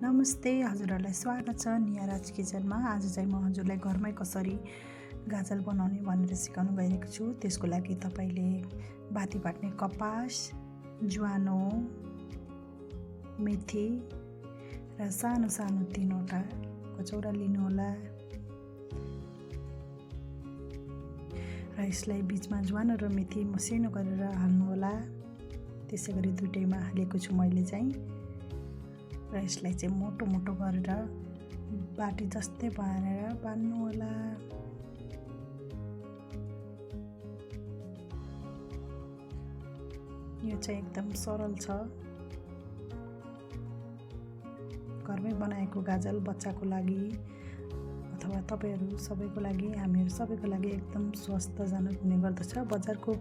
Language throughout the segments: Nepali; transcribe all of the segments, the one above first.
नमस्ते, हजुरहरूलाई स्वागत छ नियाराज किचनमा। आज चाहिँ म हजुरलाई घरमै कसरी गाजल बनाउने भनेर सिकाउन गइरहेको छु। त्यसको लागि तपाईँले बाती बाट्ने कपास, ज्वानो, मेथी र सानो सानो 3वटा कचौरा लिनुहोला र यसलाई बिचमा ज्वानो र मेथी मसिनो गरेर हाल्नुहोला। त्यसै गरी दुईटैमा हालेको छु मैले चाहिँ, र यसलाई चाहिँ मोटो मोटो गरेर बाटी जस्तै बनाएर बान्नु होला। यो चाहिँ एकदम सरल छ। घरमै बनाएको गाजल बच्चाको लागि अथवा तपाईहरू सबैको लागि, हामीहरू सबैको लागि एकदम स्वस्थजनक हुने गर्दछ। बजारको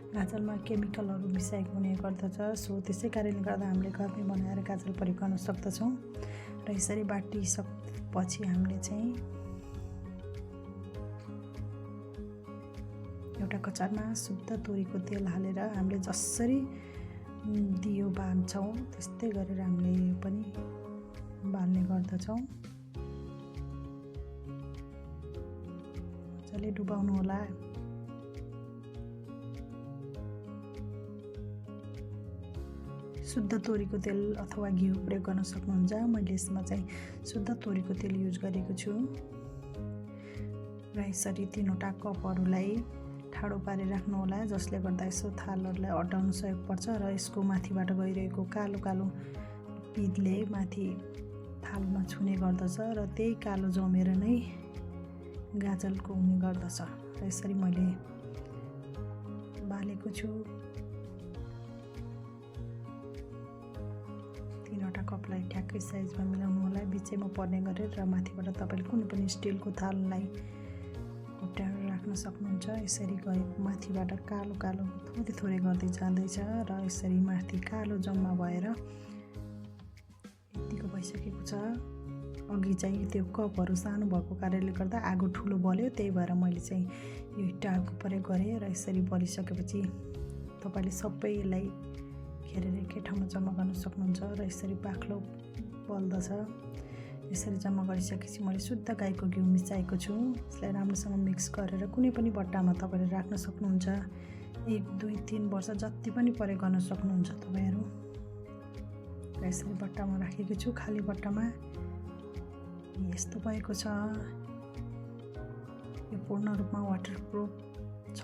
गाजलमा केमिकलहरू मिसाएको हुने गर्दछ। सो त्यसै कारणले गर्दा हामीले घरमै बनाएर गाजल प्रयोग गर्न सक्दछौँ। र यसरी बाटिसकेपछि हामीले चाहिँ एउटा कचारमा शुद्ध तोरीको तेल हालेर हामीले जसरी दियो बाल्छौँ त्यस्तै गरेर हामीले यो पनि बाल्ने गर्दछौँ। मजाले डुबाउनु होला। शुद्ध तोरीको तेल अथवा घिउ प्रयोग गर्न सक्नुहुन्छ। मैले यसमा चाहिँ शुद्ध तोरीको तेल युज गरेको छु। र यसरी 3वटा कपहरूलाई ठाडो पारेर राख्नु होला, जसले गर्दा यसो थालहरूलाई अड्डाउन सहयोग पर्छ र यसको माथिबाट गइरहेको कालो कालो पिडले माथि थालमा छुने गर्दछ र त्यही कालो जमेर नै गाजलको हुने गर्दछ। र यसरी मैले बालेको छु। 3वटा कपलाई ठ्याक्कै साइजमा मिलाउनु होला, बिचैमा पर्ने गरेर, र माथिबाट तपाईँले कुनै पनि स्टिलको थाललाई घुट्याएर राख्न सक्नुहुन्छ। यसरी गएको माथिबाट कालो कालो थोरै थोरै गर्दै जाँदैछ र यसरी माथि कालो जम्मा भएर यतिको भइसकेको छ। अघि चाहिँ त्यो कपहरू सानो भएको कारणले गर्दा आगो ठुलो बल्यो, त्यही भएर मैले चाहिँ यो हिटरको प्रयोग गरेँ। र यसरी बलिसकेपछि तपाईँले सबै यसलाई घेरेर एकै ठाउँमा जम्मा गर्न सक्नुहुन्छ। र यसरी बाक्लो बल्दछ। यसरी जम्मा गरिसकेपछि मैले शुद्ध गाईको घिउ मिसाएको छु। यसलाई राम्रोसँग मिक्स गरेर कुनै पनि बट्टामा तपाईँले राख्न सक्नुहुन्छ। 1, 2, 3 वर्ष जति पनि प्रयोग गर्न सक्नुहुन्छ तपाईँहरू। र यसरी बट्टामा राखेको छु, खाली बट्टामा। यस्तो भएको छ। यो पूर्ण रूपमा वाटरप्रुफ छ।